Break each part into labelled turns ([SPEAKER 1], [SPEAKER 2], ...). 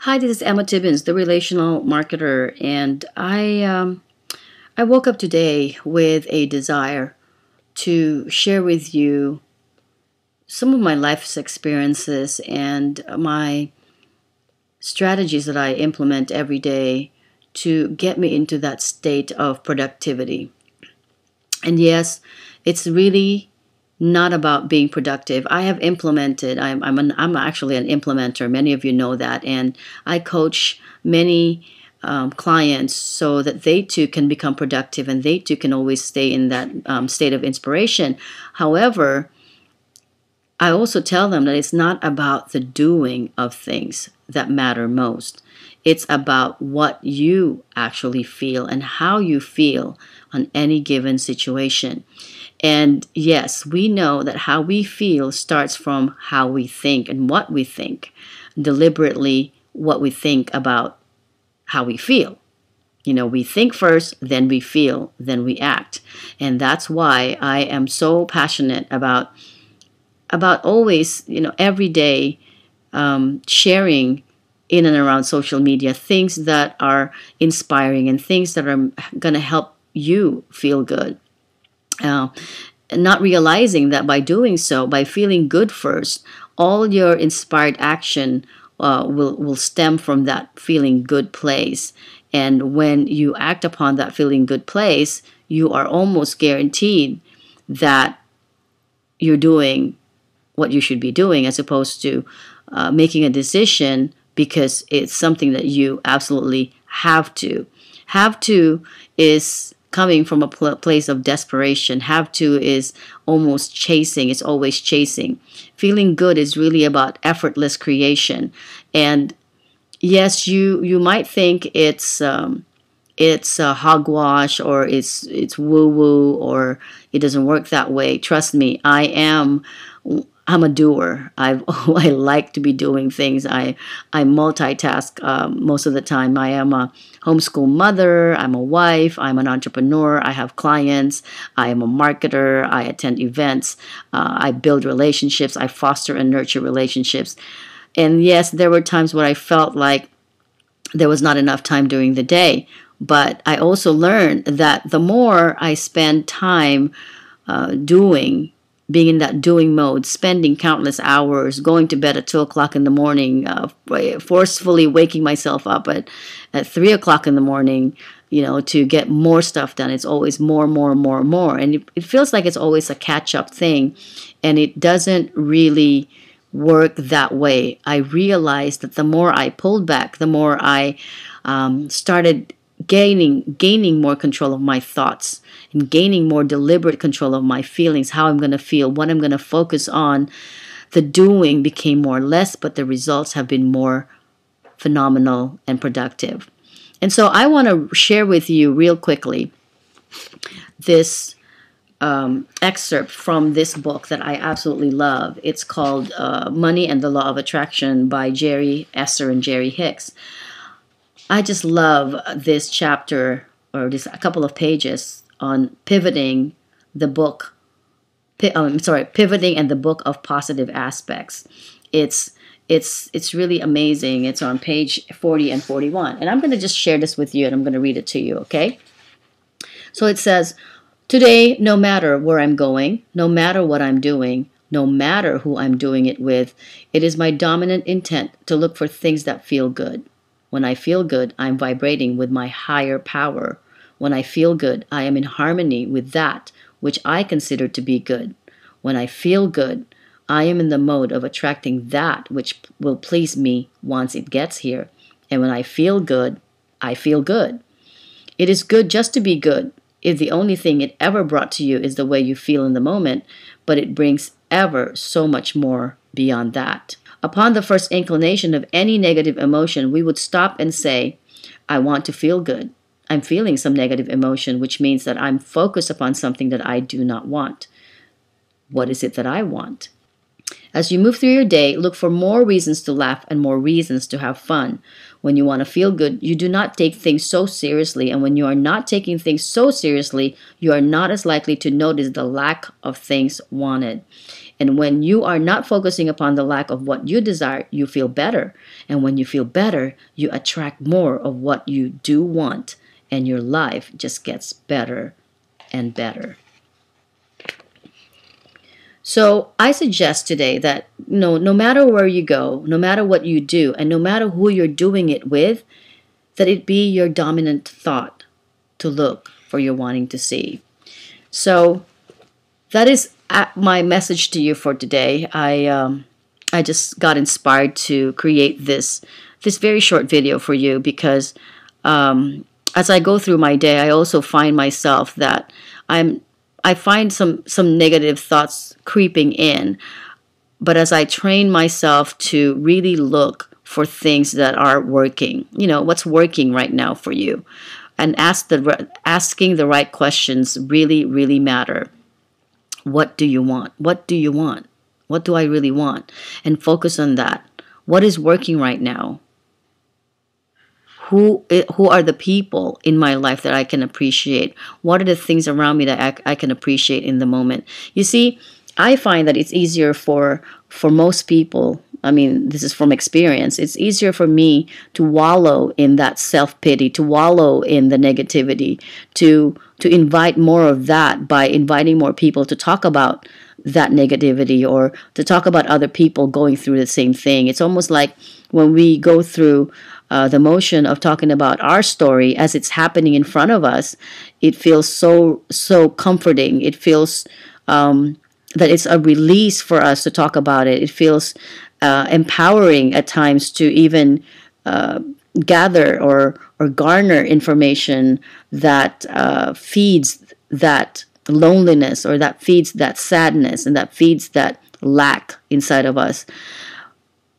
[SPEAKER 1] Hi, this is Emma Tibbins, the relational marketer, and I woke up today with a desire to share with you some of my life's experiences and my strategies that I implement every day to get me into that state of productivity. And yes, it's really not about being productive. I have implemented. I'm actually an implementer. Many of you know that, and I coach many clients so that they too can become productive and they too can always stay in that state of inspiration. However, I also tell them that it's not about the doing of things that matter most. It's about what you actually feel and how you feel on any given situation. And yes, we know that how we feel starts from how we think and what we think, deliberately what we think about how we feel. We think first, then we feel, then we act. And that's why I am so passionate about always, every day sharing in and around social media things that are inspiring and things that are going to help you feel good. Uh, Not realizing that by doing so, by feeling good first, all your inspired action will stem from that feeling good place. And when you act upon that feeling good place, you are almost guaranteed that you're doing what you should be doing, as opposed to making a decision because it's something that you absolutely have to. Have to is coming from a place of desperation. Have to is almost chasing. It's always chasing. Feeling good is really about effortless creation. And yes, you might think it's hogwash, or it's woo woo, or it doesn't work that way. Trust me, I'm a doer. I like to be doing things. I multitask most of the time. I am a homeschool mother. I'm a wife. I'm an entrepreneur. I have clients. I am a marketer. I attend events. I build relationships. I foster and nurture relationships. And yes, there were times where I felt like there was not enough time during the day. But I also learned that the more I spend time doing, being in that doing mode, spending countless hours, going to bed at 2 o'clock in the morning, forcefully waking myself up at 3 o'clock in the morning, to get more stuff done. It's always more, more, more, more. And it feels like it's always a catch-up thing, and it doesn't really work that way. I realized that the more I pulled back, the more I started gaining more control of my thoughts and gaining more deliberate control of my feelings, how I'm going to feel, what I'm going to focus on. The doing became more or less, but the results have been more phenomenal and productive. And so I want to share with you real quickly this excerpt from this book that I absolutely love. It's called Money and the Law of Attraction by Jerry Esser and Jerry Hicks. I just love this chapter, or this a couple of pages on pivoting the book. Pivoting and the book of positive aspects. It's really amazing. It's on page 40 and 41, and I'm going to just share this with you, and I'm going to read it to you. Okay. So it says, "Today, no matter where I'm going, no matter what I'm doing, no matter who I'm doing it with, it is my dominant intent to look for things that feel good. When I feel good, I'm vibrating with my higher power. When I feel good, I am in harmony with that which I consider to be good. When I feel good, I am in the mode of attracting that which will please me once it gets here. And when I feel good, I feel good. It is good just to be good. If the only thing it ever brought to you is the way you feel in the moment, but it brings ever so much more beyond that. Upon the first inclination of any negative emotion, we would stop and say, I want to feel good. I'm feeling some negative emotion, which means that I'm focused upon something that I do not want. What is it that I want? As you move through your day, look for more reasons to laugh and more reasons to have fun. When you want to feel good, you do not take things so seriously. And when you are not taking things so seriously, you are not as likely to notice the lack of things wanted. And when you are not focusing upon the lack of what you desire, you feel better. And when you feel better, you attract more of what you do want, and your life just gets better and better. So I suggest today that no matter where you go, no matter what you do, and no matter who you're doing it with, that it be your dominant thought to look for your wanting to see. So that is my message to you for today. I just got inspired to create this very short video for you because as I go through my day, I also find myself that I find some negative thoughts creeping in. But as I train myself to really look for things that are working, what's working right now for you, and asking the right questions really, really matter. What do you want? What do you want? What do I really want? And focus on that. What is working right now? Who are the people in my life that I can appreciate? What are the things around me that I can appreciate in the moment? You see, I find that it's easier for most people. I mean, this is from experience. It's easier for me to wallow in that self-pity, to wallow in the negativity, to invite more of that by inviting more people to talk about that negativity or to talk about other people going through the same thing. It's almost like when we go through the motion of talking about our story as it's happening in front of us, it feels so comforting. It feels that it's a release for us to talk about it. It feels empowering at times to even gather or garner information that feeds that loneliness, or that feeds that sadness, and that feeds that lack inside of us.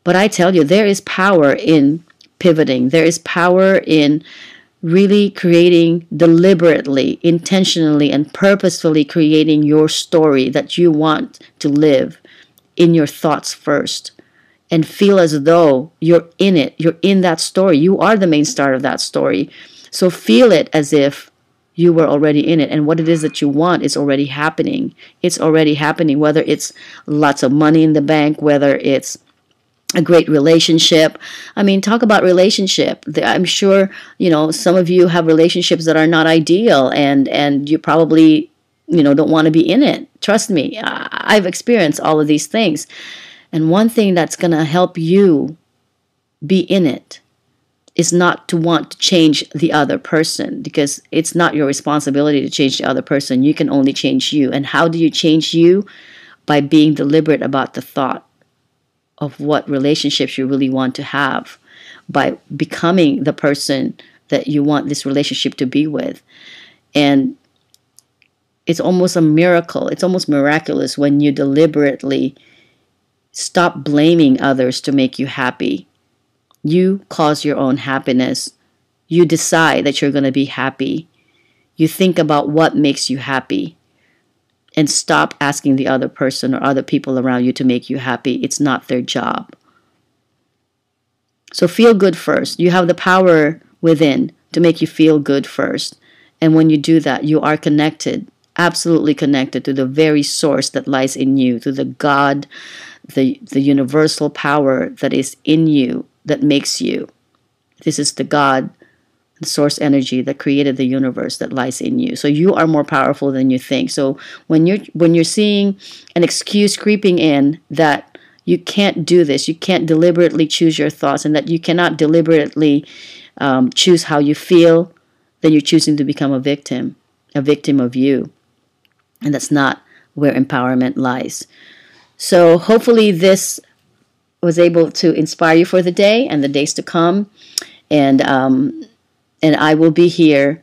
[SPEAKER 1] But I tell you, there is power in pivoting. There is power in really creating deliberately, intentionally, and purposefully creating your story that you want to live in your thoughts first, and feel as though you're in it. You're in that story. You are the main star of that story. So feel it as if you were already in it, and what it is that you want is already happening. It's already happening, whether it's lots of money in the bank, whether it's a great relationship. I mean, talk about relationship. I'm sure, some of you have relationships that are not ideal, and you probably, don't want to be in it. Trust me, I've experienced all of these things. And one thing that's going to help you be in it is not to want to change the other person, because it's not your responsibility to change the other person. You can only change you. And how do you change you? By being deliberate about the thought of what relationships you really want to have, by becoming the person that you want this relationship to be with. And it's almost a miracle. It's almost miraculous when you deliberately stop blaming others to make you happy. You cause your own happiness. You decide that you're going to be happy. You think about what makes you happy. And stop asking the other person or other people around you to make you happy. It's not their job. So feel good first. You have the power within to make you feel good first. And when you do that, you are connected, absolutely connected to the very source that lies in you, to the God, the universal power that is in you, that makes you. This is the God, the source energy that created the universe that lies in you. So you are more powerful than you think. So when you're seeing an excuse creeping in that you can't do this, you can't deliberately choose your thoughts, and that you cannot deliberately choose how you feel, then you're choosing to become a victim of you. And that's not where empowerment lies. So hopefully this was able to inspire you for the day and the days to come. And I will be here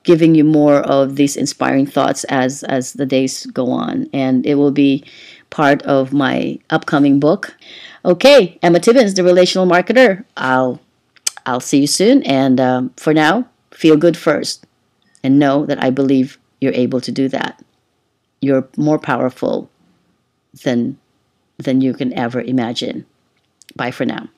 [SPEAKER 1] giving you more of these inspiring thoughts as the days go on. And it will be part of my upcoming book. Okay, Emma Tiebens, the Relational Marketer. I'll see you soon. And for now, feel good first. And know that I believe you're able to do that. You're more powerful than you can ever imagine. Bye for now.